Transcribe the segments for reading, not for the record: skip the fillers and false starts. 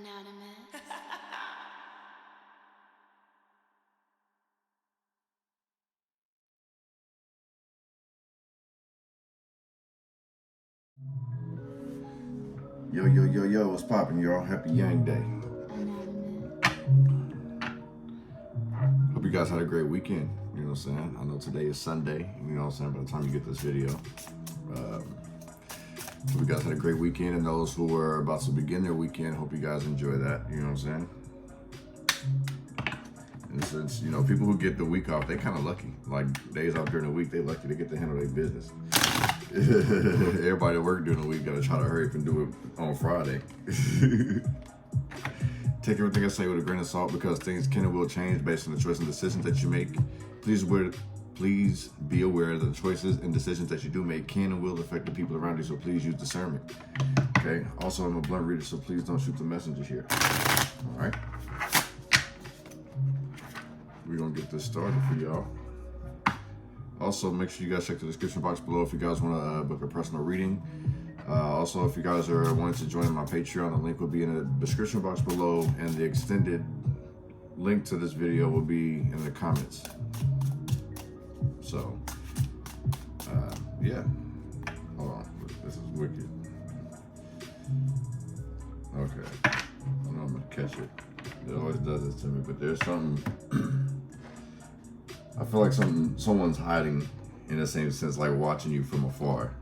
Anonymous. Yo, what's poppin', y'all? Happy Yang Day. Hope you guys had a great weekend, you know what I'm saying? I know today is Sunday, you know what I'm saying, by the time you get this video. Hope you guys had a great weekend, and those who were about to begin their weekend, hope you guys enjoy that, you know what I'm saying? In a sense, you know, people who get the week off, they kind of lucky. Like, days off during the week, they lucky to get to handle their business. Everybody that work during the week gotta try to hurry up and do it on Friday. Take everything I say with a grain of salt, because things can and will change based on the choices and decisions that you make. Please be aware that the choices and decisions that you do make can and will affect the people around you, so please use discernment. Okay? Also, I'm a blunt reader, so please don't shoot the messenger here. All right? We're gonna get this started for y'all. Also, make sure you guys check the description box below if you guys want to book a personal reading. Also, if you guys are wanting to join my Patreon, the link will be in the description box below, and the extended link to this video will be in the comments. So, yeah. Hold on, this is wicked. Okay, I know I'm gonna catch it. It always does this to me, but there's something. I feel like someone's hiding, in the same sense, like watching you from afar.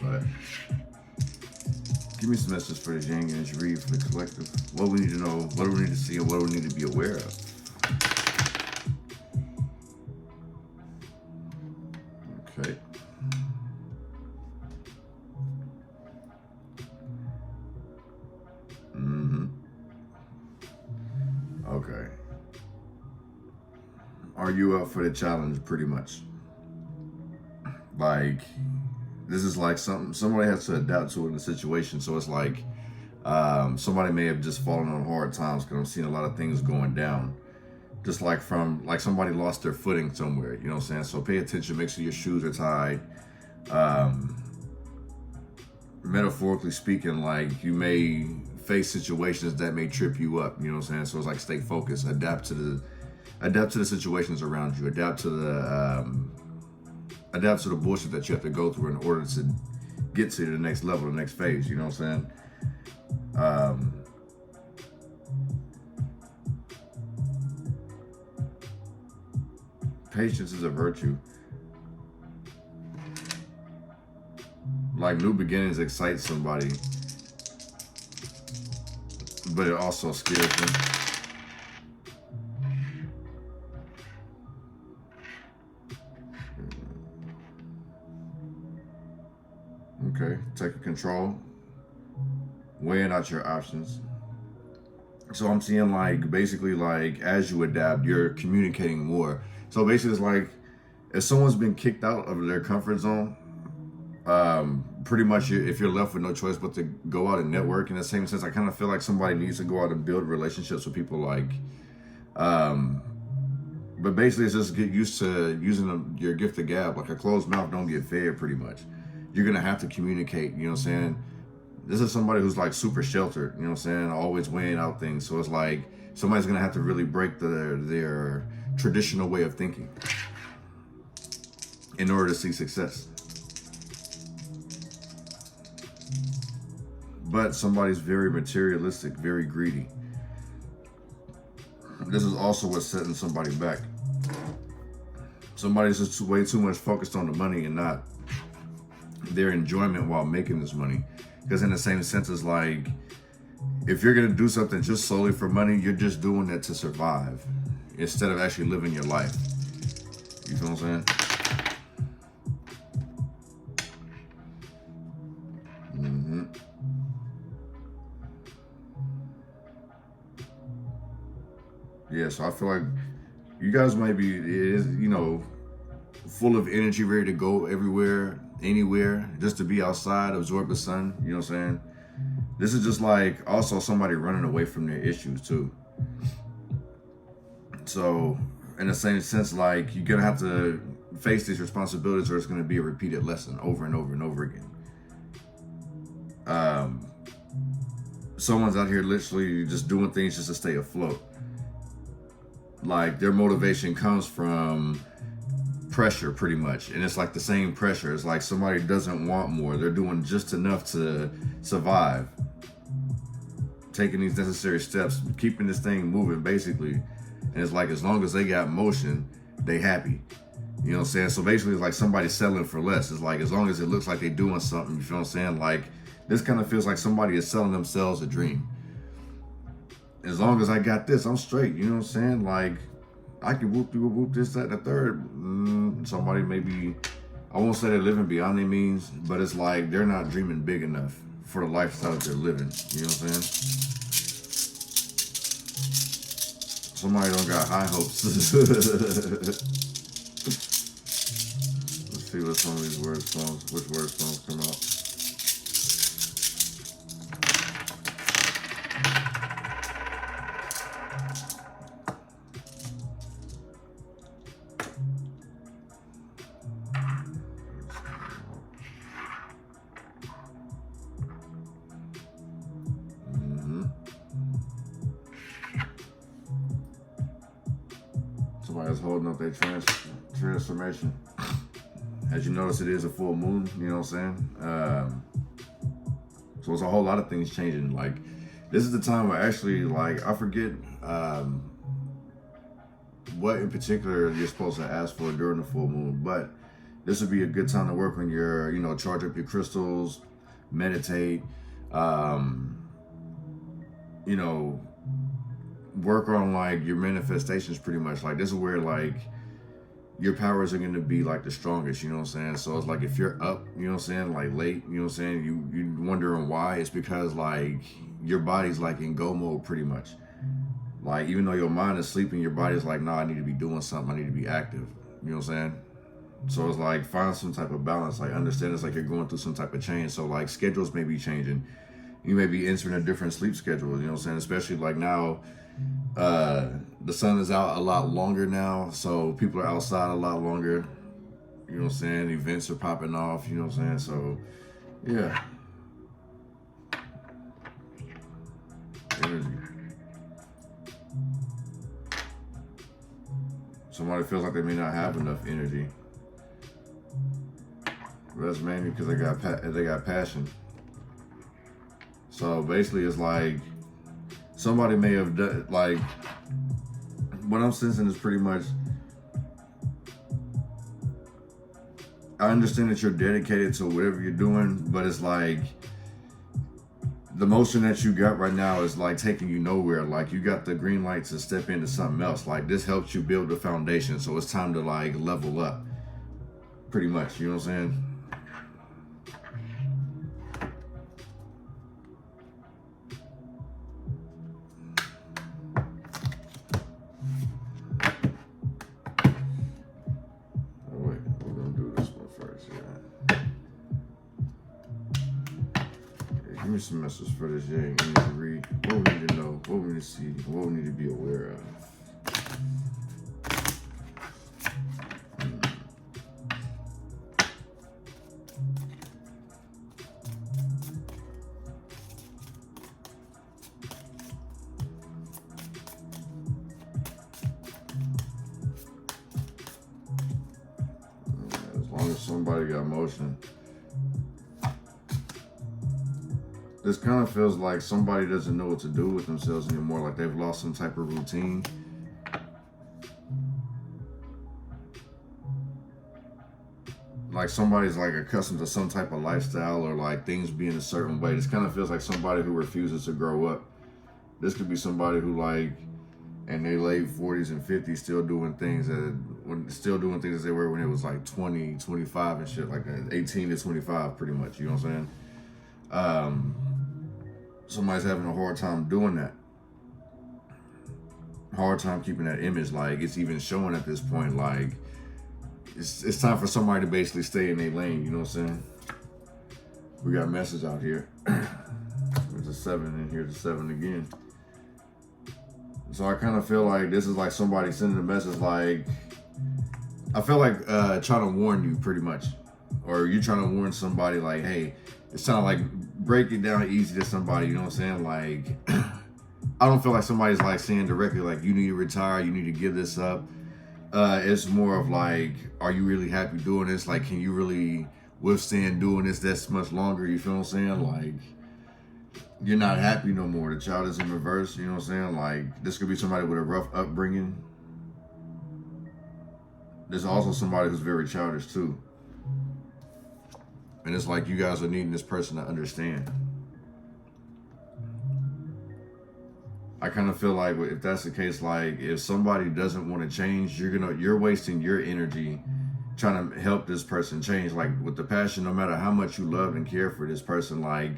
But give me some messages for the Yang energy read for the collective. What we need to know, what do we need to see, and what do we need to be aware of? Okay. Okay. Are you up for the challenge, pretty much? Like, this is like somebody has to adapt to it in the situation. So it's like somebody may have just fallen on hard times, because I'm seeing a lot of things going down. Just like somebody lost their footing somewhere, you know what I'm saying? So pay attention, make sure your shoes are tied. Metaphorically speaking, like, you may face situations that may trip you up, you know what I'm saying? So it's like, stay focused, adapt to the situations around you, adapt to the bullshit that you have to go through in order to get to the next level, the next phase, you know what I'm saying? Patience is a virtue. Like, new beginnings excite somebody, but it also scares them. Okay, taking control, weighing out your options. So I'm seeing, like, basically, like, as you adapt, you're communicating more. So basically, it's like, if someone's been kicked out of their comfort zone, pretty much, if you're left with no choice but to go out and network. In the same sense, I kind of feel like somebody needs to go out and build relationships with people, like, but basically, it's just get used to using your gift of gab. Like, a closed mouth don't get fed, pretty much. You're gonna have to communicate, you know what I'm saying? This is somebody who's, like, super sheltered, you know what I'm saying? Always weighing out things. So it's like, somebody's gonna have to really break their traditional way of thinking in order to see success. But somebody's very materialistic, very greedy. This is also what's setting somebody back. Somebody's just way too much focused on the money and not their enjoyment while making this money. Because in the same sense, it's like, if you're gonna do something just solely for money, you're just doing that to survive instead of actually living your life. You feel what I'm saying? Yeah, so I feel like you guys might be, you know, full of energy, ready to go everywhere, anywhere, just to be outside, absorb the sun, you know what I'm saying? This is just like also somebody running away from their issues too. So in the same sense, like, you're gonna have to face these responsibilities, or it's going to be a repeated lesson over and over and over again. Someone's out here literally just doing things just to stay afloat. Like, their motivation comes from pressure, pretty much, and it's like the same pressure. It's like somebody doesn't want more. They're doing just enough to survive, taking these necessary steps, keeping this thing moving, basically. And it's like, as long as they got motion, they happy. You know what I'm saying? So basically, it's like somebody settling for less. It's like, as long as it looks like they're doing something, you feel what I'm saying? Like, this kind of feels like somebody is selling themselves a dream. As long as I got this, I'm straight. You know what I'm saying? Like, I can whoop this, that, and the third. Somebody maybe, I won't say they're living beyond their means, but it's like they're not dreaming big enough for the lifestyle that they're living. You know what I'm saying? Somebody don't got high hopes. Let's see what some of these word songs, which word songs come out. Somebody's holding up their transformation. As you notice, it is a full moon, you know what I'm saying? So it's a whole lot of things changing. Like, this is the time where actually, like, I forget what in particular you're supposed to ask for during the full moon, but this would be a good time to work on your, you know, charge up your crystals, meditate, you know, work on like your manifestations, pretty much. Like, this is where like your powers are going to be like the strongest, you know what I'm saying? So it's like, if you're up, you know what I'm saying, like late, you know what I'm saying, you wondering why, it's because like your body's like in go mode, pretty much. Like, even though your mind is sleeping, your body's like, nah, I need to be doing something, I need to be active, you know what I'm saying? So it's like, find some type of balance. Like, understand it's like you're going through some type of change. So like, schedules may be changing. You may be entering a different sleep schedule, you know what I'm saying? Especially like now, the sun is out a lot longer now, so people are outside a lot longer, you know what I'm saying? Events are popping off, you know what I'm saying? So yeah, energy. Somebody feels like they may not have enough energy, but that's mainly because they got passion. So basically, it's like somebody may have done, like, what I'm sensing is pretty much, I understand that you're dedicated to whatever you're doing, but it's like the motion that you got right now is like taking you nowhere. Like, you got the green light to step into something else. Like, this helps you build the foundation, so it's time to like level up, pretty much, you know what I'm saying? Give me some messages for this year. We need to read what we need to know, what we need to see, what we need to be aware of. As long as somebody got motion. This kind of feels like somebody doesn't know what to do with themselves anymore, like they've lost some type of routine. Like, somebody's like accustomed to some type of lifestyle, or like things being a certain way. This kind of feels like somebody who refuses to grow up. This could be somebody who, like, in their late 40s and 50s, still doing things as they were when it was like 20, 25 and shit, like that, 18 to 25, pretty much, you know what I'm saying? Somebody's having a hard time doing that. Hard time keeping that image. Like, it's even showing at this point, like, it's time for somebody to basically stay in their lane, you know what I'm saying? We got a message out here. There's a 7 in here, the 7 again. So I kind of feel like this is like somebody sending a message like, I feel like trying to warn you pretty much. Or you trying to warn somebody like, hey, it's kind of like break it down easy to somebody, you know what I'm saying? Like, I don't feel like somebody's like saying directly like, you need to retire, you need to give this up. It's more of like, are you really happy doing this? Like, can you really withstand doing this much longer? You feel what I'm saying? Like, you're not happy no more. The child is in reverse, you know what I'm saying? Like, this could be somebody with a rough upbringing. There's also somebody who's very childish too. And it's like you guys are needing this person to understand. I kind of feel like if that's the case, like if somebody doesn't want to change, you're wasting your energy trying to help this person change. Like with the passion, no matter how much you love and care for this person, like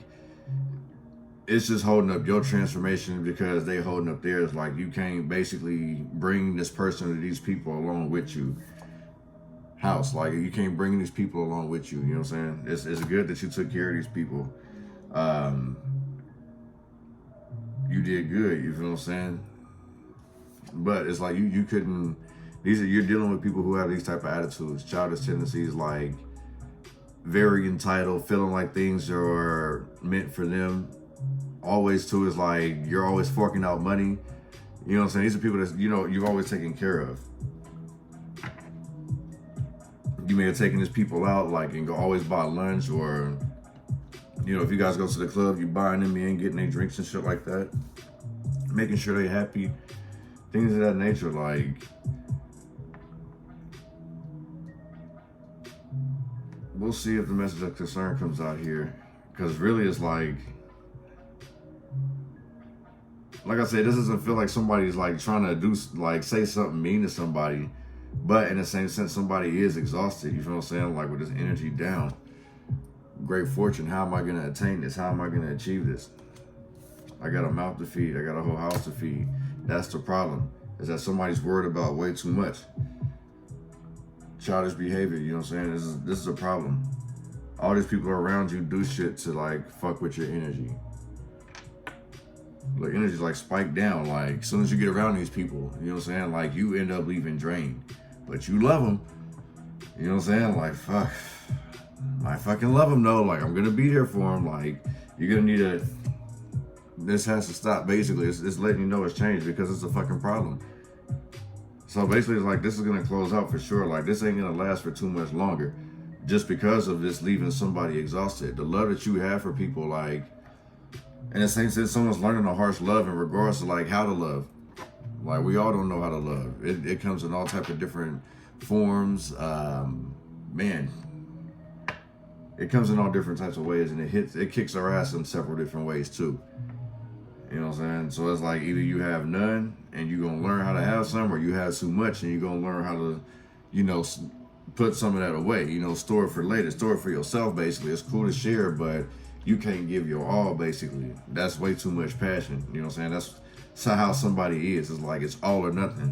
it's just holding up your transformation because they holding up theirs. Like you can't basically bring this person or these people along with you. Like you can't bring these people along with you. You know what I'm saying? It's good that you took care of these people. You did good, you feel what I'm saying? But it's like you couldn't, you're dealing with people who have these type of attitudes, childish tendencies, like very entitled, feeling like things are meant for them. Always too is like, you're always forking out money. You know what I'm saying? These are people that, you've always taken care of. You may have taken these people out, like, and go always buy lunch, or if you guys go to the club, you buying them in, getting their drinks and shit like that, making sure they're happy, things of that nature. Like, we'll see if the message of concern comes out here, because really it's like I said, this doesn't feel like somebody's like trying to do, like, say something mean to somebody, but in the same sense, somebody is exhausted. You feel what I'm saying? Like, with this energy down. Great fortune. How am I going to attain this? How am I going to achieve this? I got a mouth to feed. I got a whole house to feed. That's the problem, is that somebody's worried about way too much. Childish behavior, you know what I'm saying? This is a problem. All these people around you do shit to like fuck with your energy. Like, energy's like spiked down. Like, as soon as you get around these people, you know what I'm saying? Like, you end up leaving drained. But you love them. You know what I'm saying? Like, fuck. I fucking love them though. Like, I'm gonna be there for them. Like, you're gonna need a, this has to stop. Basically, it's letting you know it's changed, because it's a fucking problem. So basically, it's like, this is gonna close out for sure. Like, this ain't gonna last for too much longer, just because of this leaving somebody exhausted. The love that you have for people, like, in the same sense, someone's learning a harsh love in regards to like how to love. Like, we all don't know how to love. It comes in all type of different forms. Man, it comes in all different types of ways, and it kicks our ass in several different ways too. You know what I'm saying? So it's like, either you have none and you're gonna learn how to have some, or you have too much and you're gonna learn how to, put some of that away. Store it for later, store it for yourself. Basically, it's cool to share, but you can't give your all. Basically, that's way too much passion. You know what I'm saying? That's how somebody is. It's like, it's all or nothing,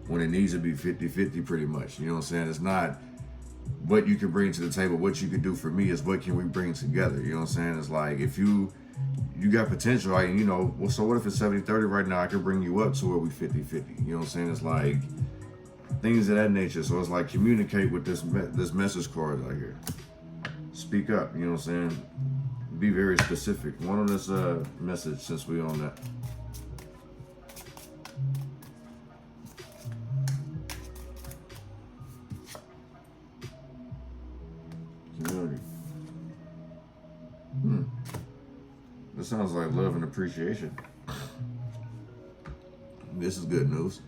when it needs to be 50-50 pretty much. You know what I'm saying? It's not what you can bring to the table, what you can do for me, is what can we bring together. You know what I'm saying? It's like, if you got potential, like, well, so what if it's 70-30 right now? I can bring you up to where we 50-50. You know what I'm saying? It's like things of that nature. So it's like, communicate with this message card right here. Speak up, you know what I'm saying? Be very specific. One on this message, since we on that. Community. This sounds like love and appreciation. This is good news.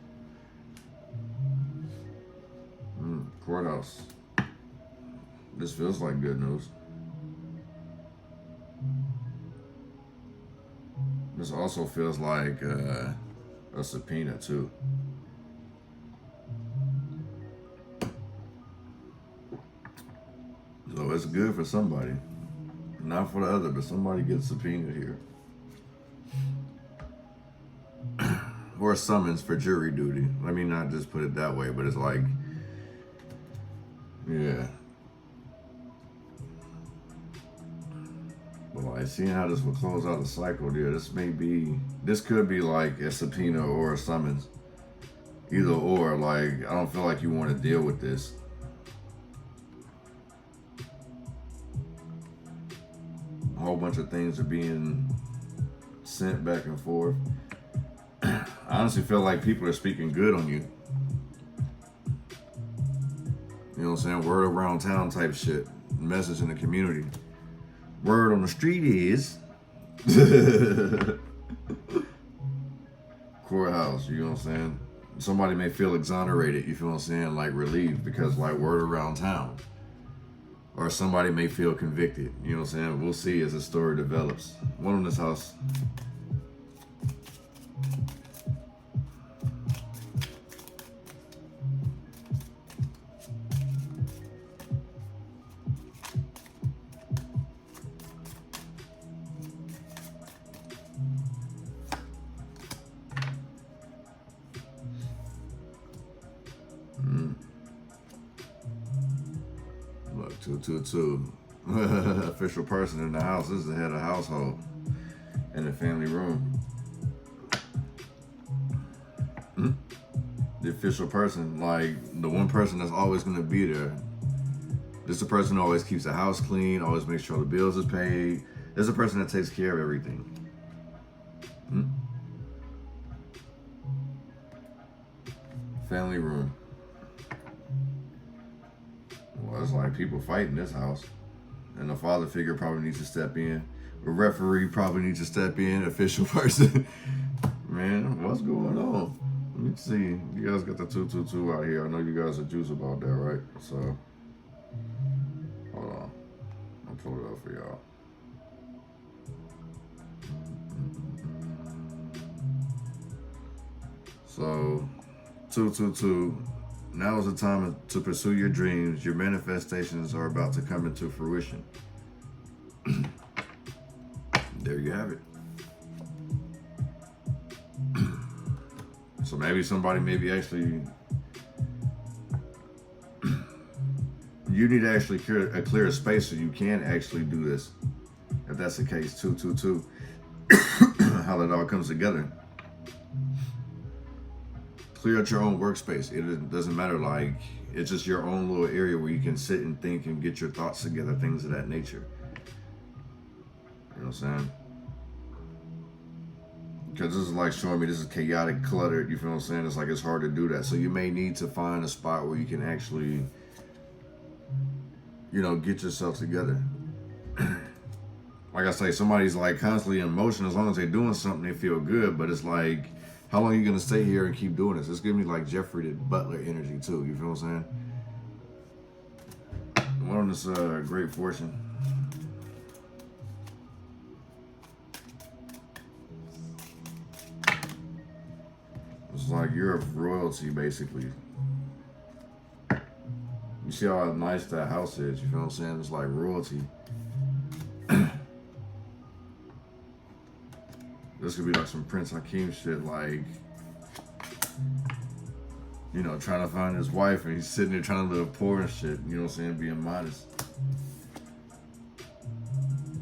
Courthouse. This feels like good news. This also feels like a subpoena too. So it's good for somebody. Not for the other, but somebody gets subpoenaed here. Or a summons for jury duty. Let me not just put it that way, but it's like, yeah. But like, seeing how this will close out the cycle there, this could be like a subpoena or a summons. Either or, like, I don't feel like you want to deal with this. A whole bunch of things are being sent back and forth. I honestly feel like people are speaking good on you. You know what I'm saying? Word around town type shit. Message in the community. Word on the street is courthouse, you know what I'm saying? Somebody may feel exonerated, you feel what I'm saying? Like relieved because like word around town. Or somebody may feel convicted, you know what I'm saying? We'll see as the story develops. One in this house. Look, 222. Official person in the house. This is the head of household in the family room. The official person, like the one person that's always going to be there. This is the person who always keeps the house clean, always makes sure the bills is paid. This is the person that takes care of everything. Family room. Well, it's like people fight in this house. And the father figure probably needs to step in. The referee probably needs to step in. Official person. Man, what's going on? Let me see. You guys got the 222 out here. I know you guys are juice about that, right? So, hold on. I'll pull it up for y'all. So, 222. Now is the time to pursue your dreams. Your manifestations are about to come into fruition. There you have it. So maybe somebody actually, you need to actually clear a space so you can actually do this. If that's the case, 222, how that all comes together. Clear out your own workspace. It doesn't matter, like, it's just your own little area where you can sit and think and get your thoughts together, things of that nature. You know what I'm saying? Because this is like showing me this is chaotic, cluttered, you feel what I'm saying? It's like it's hard to do that. So you may need to find a spot where you can actually, you know, get yourself together. Like I say, somebody's like constantly in motion. As long as they're doing something, they feel good. But it's like, how long are you going to stay here and keep doing this? It's giving me like Jeffrey the Butler energy too. You feel what I'm saying? One on this great fortune. It's like you're of royalty, basically. You see how nice that house is. You feel what I'm saying? It's like royalty. This could be like some Prince Hakeem shit, like, you know, trying to find his wife and he's sitting there trying to live poor and shit, you know what I'm saying, being modest.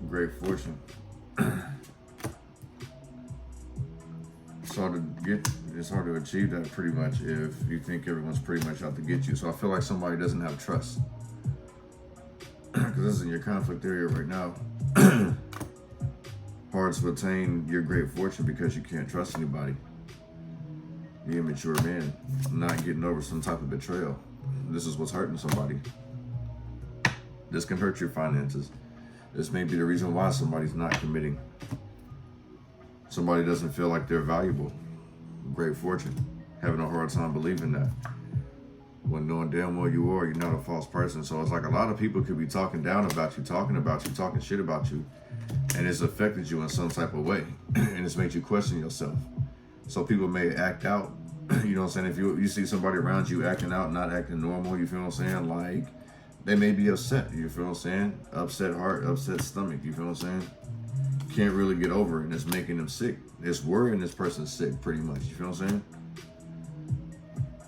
Great fortune. It's hard to achieve that pretty much if you think everyone's pretty much out to get you. So I feel like somebody doesn't have trust. Because this is in your conflict area right now. Hard to attain your great fortune because you can't trust anybody. You immature man, not getting over some type of betrayal. This is what's hurting somebody. This can hurt your finances. This may be the reason why somebody's not committing. Somebody doesn't feel like they're valuable. Great fortune. Having a hard time believing that. When knowing damn well you are, you're not a false person. So it's like a lot of people could be talking down about you, talking shit about you. And it's affected you in some type of way. And it's made you question yourself. So people may act out. You know what I'm saying? If you see somebody around you acting out, not acting normal, you feel what I'm saying? Like, they may be upset. You feel what I'm saying? Upset heart, upset stomach. You feel what I'm saying? Can't really get over it, and it's making them sick. It's worrying this person sick, pretty much. You feel what I'm saying?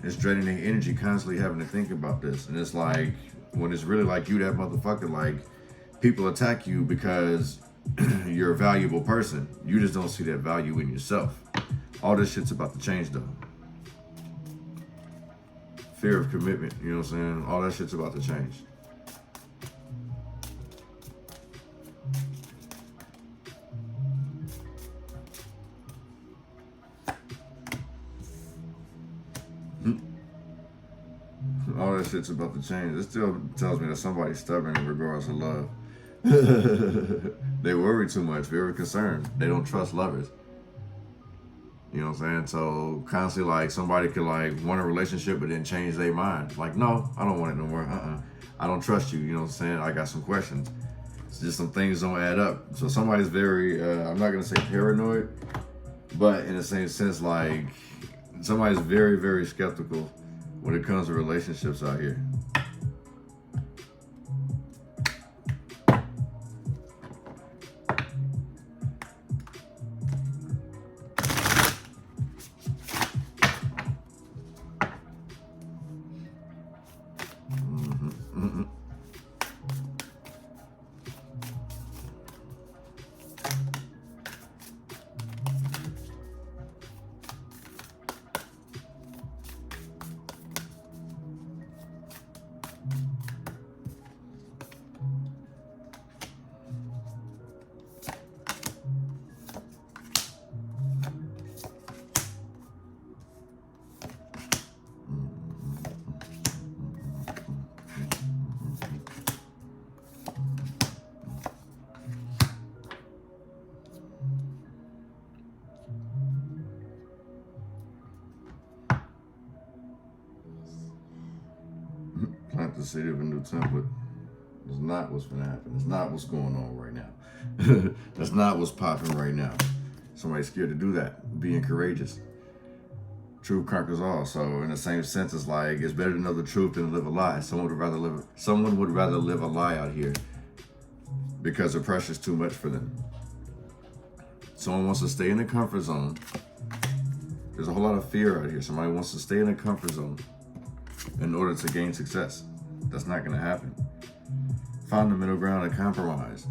It's draining their energy, constantly having to think about this. And it's like, when it's really like you, that motherfucker, like, people attack you because you're a valuable person. You just don't see that value in yourself. All this shit's about to change, though. fear of commitment, you know what I'm saying? All that shit's about to change. All that shit's about to change. It still tells me that somebody's stubborn in regards to love. They worry too much, very concerned. They don't trust lovers. You know what I'm saying? So constantly, like, somebody could like want a relationship but then change their mind. Like, no, I don't want it no more. I don't trust you. You know what I'm saying? I got some questions. It's just some things don't add up. So somebody's very, I'm not gonna say paranoid, but in the same sense, like, somebody's very, very skeptical when it comes to relationships out here. Plant the seed of a new template. That's not what's gonna happen. It's not what's going on right now. That's not what's popping right now. Somebody's scared to do that. Being courageous. Truth conquers all. So in the same sense, it's like it's better to know the truth than to live a lie. Someone would rather live a lie out here because the pressure's too much for them. Someone wants to stay in the comfort zone. There's a whole lot of fear out here. Somebody wants to stay in the comfort zone in order to gain success. That's not gonna happen. Find the middle ground and compromise.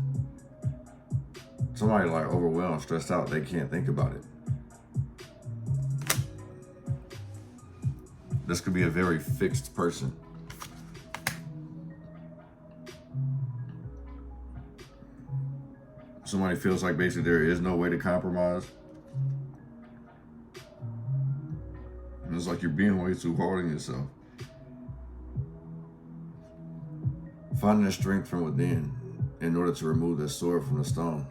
Somebody like overwhelmed, stressed out, they can't think about it. This could be a very fixed person. Somebody feels like basically there is no way to compromise. And it's like you're being way too hard on yourself. Finding the strength from within in order to remove the sword from the stone.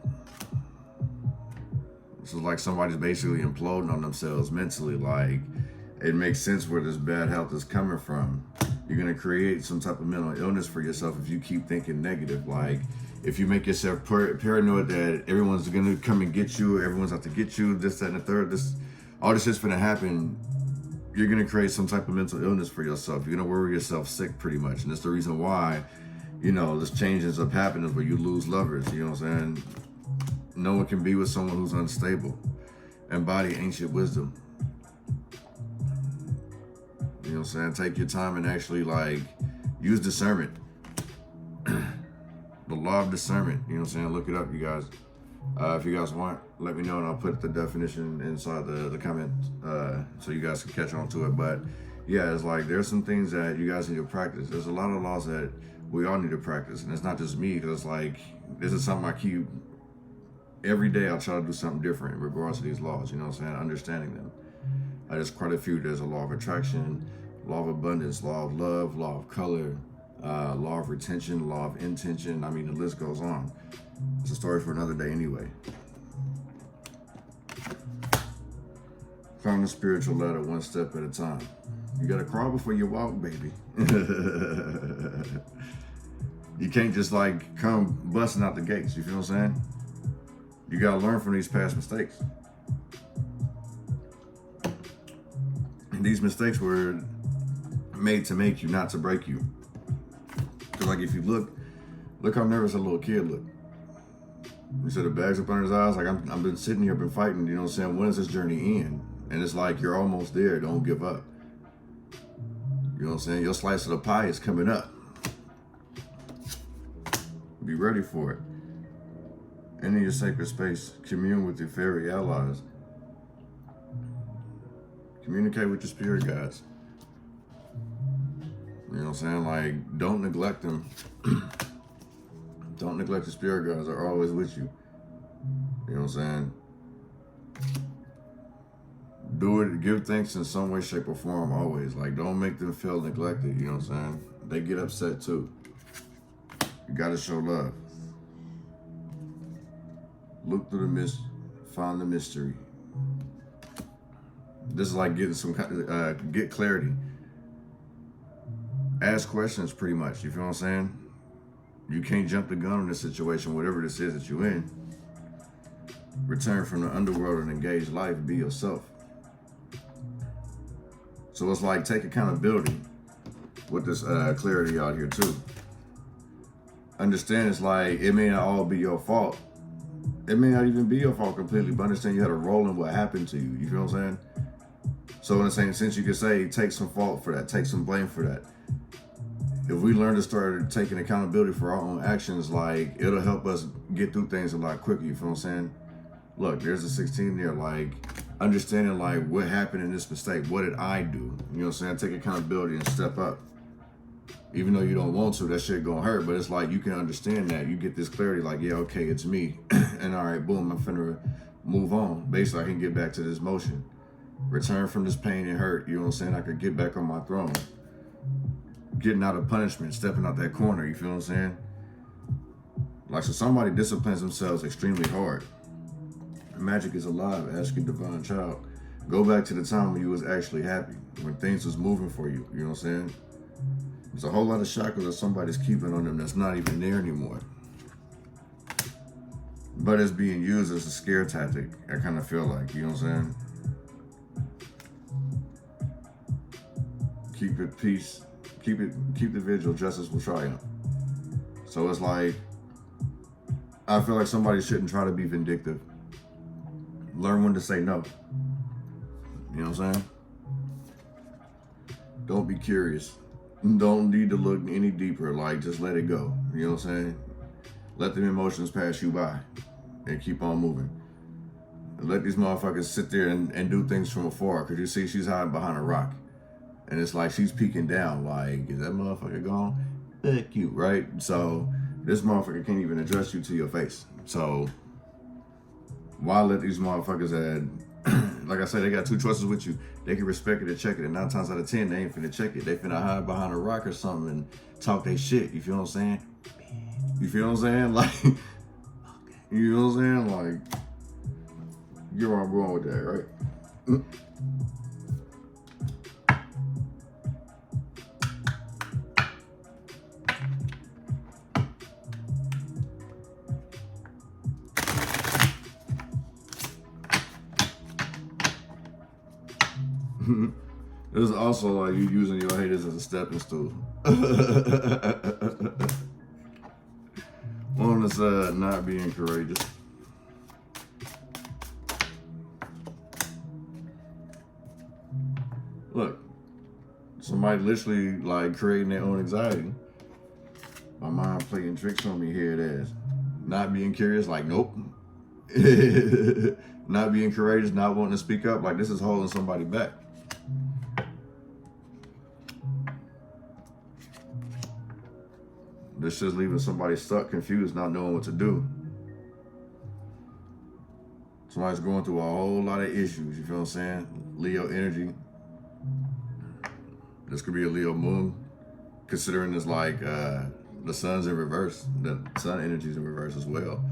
This is like somebody's basically imploding on themselves mentally. Like, it makes sense where this bad health is coming from. You're gonna create some type of mental illness for yourself if you keep thinking negative. Like, if you make yourself paranoid that everyone's gonna come and get you, everyone's out to get you, this, that, and the third, all this shit's gonna happen, you're gonna create some type of mental illness for yourself. You're gonna worry yourself sick pretty much. And that's the reason why, you know, this change ends up happening where you lose lovers, you know what I'm saying? No one can be with someone who's unstable. Embody ancient wisdom. You know what I'm saying? Take your time and actually, like, use discernment. The law of discernment, you know what I'm saying? Look it up, you guys. If you guys want, let me know and I'll put the definition inside the comment so you guys can catch on to it. But yeah, it's like there's some things that you guys need to practice. There's a lot of laws that we all need to practice. And it's not just me, because it's like, this is something I keep, every day I'll try to do something different in regards to these laws, you know what I'm saying? Understanding them. There's quite a few. There's a law of attraction, law of abundance, law of love, law of color, law of retention, law of intention. I mean, the list goes on. It's a story for another day anyway. Climb the spiritual ladder one step at a time. You gotta crawl before you walk, baby. You can't just like come busting out the gates, you feel what I'm saying? You gotta learn from these past mistakes. And these mistakes were made to make you, not to break you. Cause like if you look how nervous a little kid looked. You see the bags up under his eyes, like I've been sitting here, been fighting, you know what I'm saying? When does this journey end? And it's like, you're almost there, don't give up. You know what I'm saying? Your slice of the pie is coming up. Be ready for it. Enter your sacred space. Commune with your fairy allies. Communicate with your spirit guides. You know what I'm saying? Like, don't neglect them. Don't neglect the spirit guides. They're always with you. You know what I'm saying? Do it, give thanks in some way, shape, or form always. Like, don't make them feel neglected, you know what I'm saying? They get upset too. You gotta show love. Look through the mist, find the mystery. This is like getting some kind of, get clarity. Ask questions pretty much, you feel what I'm saying? You can't jump the gun on this situation, whatever this is that you're in. Return from the underworld and engage life, be yourself. So it's like, take accountability with this clarity out here too. Understand it's like, it may not all be your fault. It may not even be your fault completely, but understand you had a role in what happened to you. You feel what I'm saying? So in the same sense, you could say, take some fault for that, take some blame for that. If we learn to start taking accountability for our own actions, like, it'll help us get through things a lot quicker. You feel what I'm saying? Look, there's a 16 there, like, understanding, like, what happened in this mistake? What did I do? You know what I'm saying? Take accountability and step up. Even though you don't want to, that shit gonna hurt, but it's like, you can understand that. You get this clarity, like, yeah, okay, it's me. And all right, boom, I'm finna move on. Basically, I can get back to this motion. Return from this pain and hurt, you know what I'm saying? I could get back on my throne. Getting out of punishment, stepping out that corner, you feel what I'm saying? Like, so somebody disciplines themselves extremely hard. Magic is alive, ask your divine child. Go back to the time when you was actually happy, when things was moving for you, you know what I'm saying? There's a whole lot of shackles that somebody's keeping on them that's not even there anymore. But it's being used as a scare tactic, I kind of feel like, you know what I'm saying? Keep it peace, keep the vigil, justice will triumph. So it's like, I feel like somebody shouldn't try to be vindictive. Learn when to say no. You know what I'm saying? Don't be curious. Don't need to look any deeper. Like, just let it go. You know what I'm saying? Let them emotions pass you by and keep on moving. Let these motherfuckers sit there and do things from afar. Because you see she's hiding behind a rock. And it's like she's peeking down. Like, is that motherfucker gone? Fuck you, right? So this motherfucker can't even address you to your face. So why let these motherfuckers like I said, they got two choices with you. They can respect it or check it, and 9 times out of 10, they ain't finna check it. They finna hide behind a rock or something and talk their shit. You feel what I'm saying? You feel what I'm saying? Like, you know what I'm saying? Like, you get where I'm going with that, right? This is also like you using your haters as a stepping stool. On the side, not being courageous. Look, somebody literally like creating their own anxiety. My mind playing tricks on me, here it is. Not being curious, like, nope. Not being courageous, not wanting to speak up, like this is holding somebody back. This just leaving somebody stuck, confused, not knowing what to do. Somebody's going through a whole lot of issues, you feel what I'm saying? Leo energy. This could be a Leo moon, considering it's like the sun's in reverse. The sun energy's in reverse as well.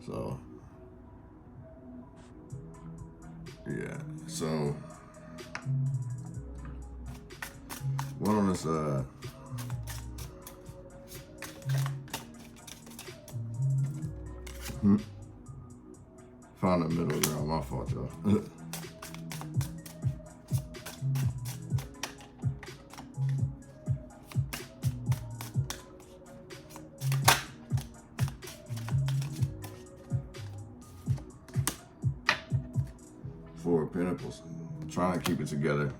So, yeah. So, one on this, found the middle ground, my fault, y'all. Four of Pentacles, trying to keep it together.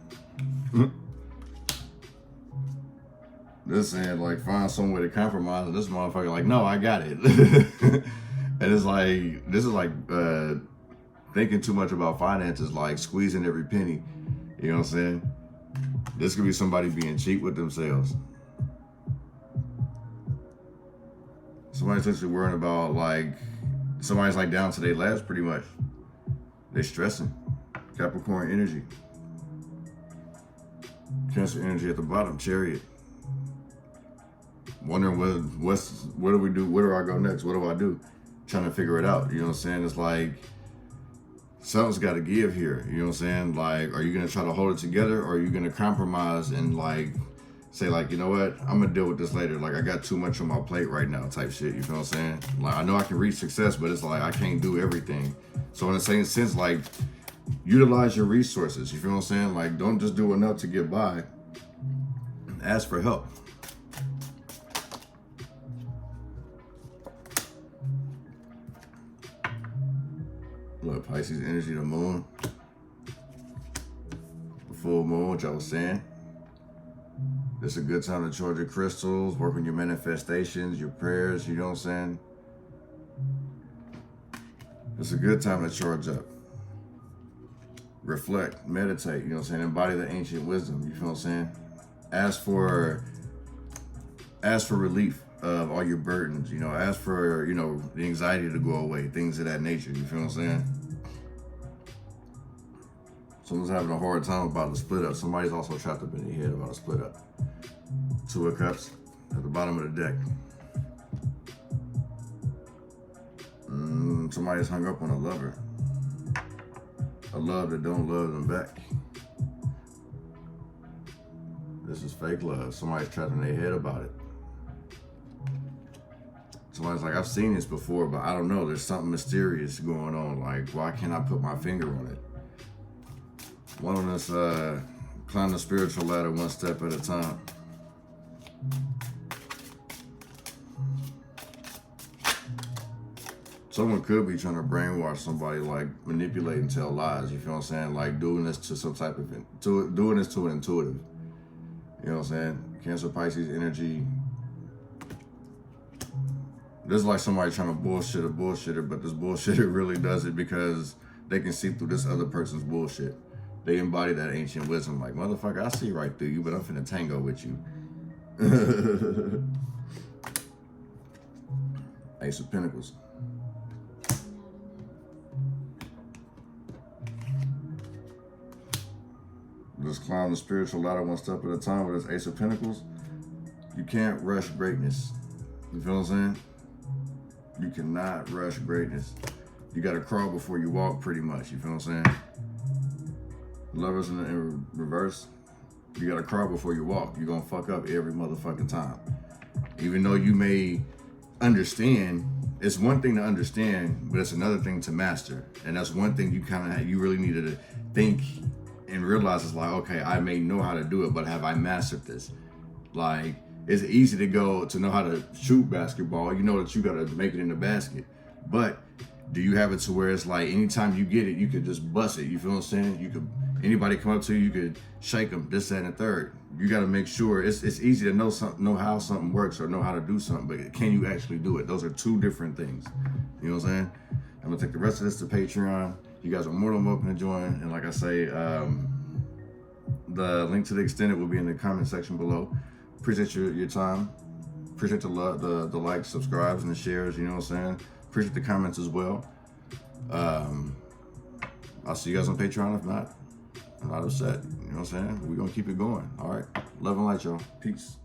This saying like find some way to compromise, and this motherfucker like, no, I got it. And it's like, this is like thinking too much about finances, like squeezing every penny. You know what I'm saying? This could be somebody being cheap with themselves. Somebody's actually worrying about, like, somebody's like down to their last pretty much. They're stressing. Capricorn energy. Cancer energy at the bottom, Chariot. Wondering what do we do? Where do I go next? What do I do? Trying to figure it out. You know what I'm saying? It's like something's got to give here. You know what I'm saying? Like, are you gonna try to hold it together, or are you gonna compromise and like say like, you know what? I'm gonna deal with this later. Like, I got too much on my plate right now, type shit. You feel what I'm saying? Like, I know I can reach success, but it's like I can't do everything. So in the same sense, like, utilize your resources. You feel what I'm saying? Like, don't just do enough to get by. Ask for help. Look, Pisces energy, the moon. The full moon, which I was saying. It's a good time to charge your crystals, work on your manifestations, your prayers, you know what I'm saying? It's a good time to charge up. Reflect, meditate, you know what I'm saying? Embody the ancient wisdom, you feel what I'm saying? Ask for relief of all your burdens, you know, ask for, you know, the anxiety to go away, things of that nature, you feel what I'm saying? Someone's having a hard time about the split up. Somebody's also trapped up in their head about a split up. Two of Cups at the bottom of the deck. Somebody's hung up on a lover. A love that don't love them back. This is fake love. Somebody's trapped in their head about it. Somebody's like, I've seen this before, but I don't know. There's something mysterious going on. Like, why can't I put my finger on it? One of us climb the spiritual ladder one step at a time. Someone could be trying to brainwash somebody, like manipulate and tell lies. You feel what I'm saying? Like doing this to some type of, doing this to an intuitive. You know what I'm saying? Cancer, Pisces energy. This is like somebody trying to bullshit a bullshitter, but this bullshitter really does it because they can see through this other person's bullshit. They embody that ancient wisdom. Like, motherfucker, I see right through you, but I'm finna tango with you. Ace of Pentacles. Just climb the spiritual ladder one step at a time with this Ace of Pentacles. You can't rush greatness. You feel what I'm saying? You cannot rush greatness. You gotta crawl before you walk, pretty much. You feel what I'm saying? Lovers in reverse. You gotta crawl before you walk. You're gonna fuck up every motherfucking time. Even though you may understand, it's one thing to understand, but it's another thing to master. And that's one thing you really needed to think and realize. It's like, okay, I may know how to do it, but have I mastered this? Like, it's easy to know how to shoot basketball. You know that you gotta make it in the basket. But do you have it to where it's like anytime you get it, you could just bust it? You feel what I'm saying? You could, anybody come up to you, you could shake them, this, that, and the third. You gotta make sure, it's easy to know how something works or know how to do something, but can you actually do it? Those are two different things. You know what I'm saying? I'm gonna take the rest of this to Patreon. You guys are more than welcome to join. And like I say, the link to the extended will be in the comment section below. Appreciate your time. Appreciate the love, the likes, subscribes, and the shares. You know what I'm saying? Appreciate the comments as well. I'll see you guys on Patreon. If not, I'm not upset. You know what I'm saying? We're gonna keep it going. All right. Love and light, y'all. Peace.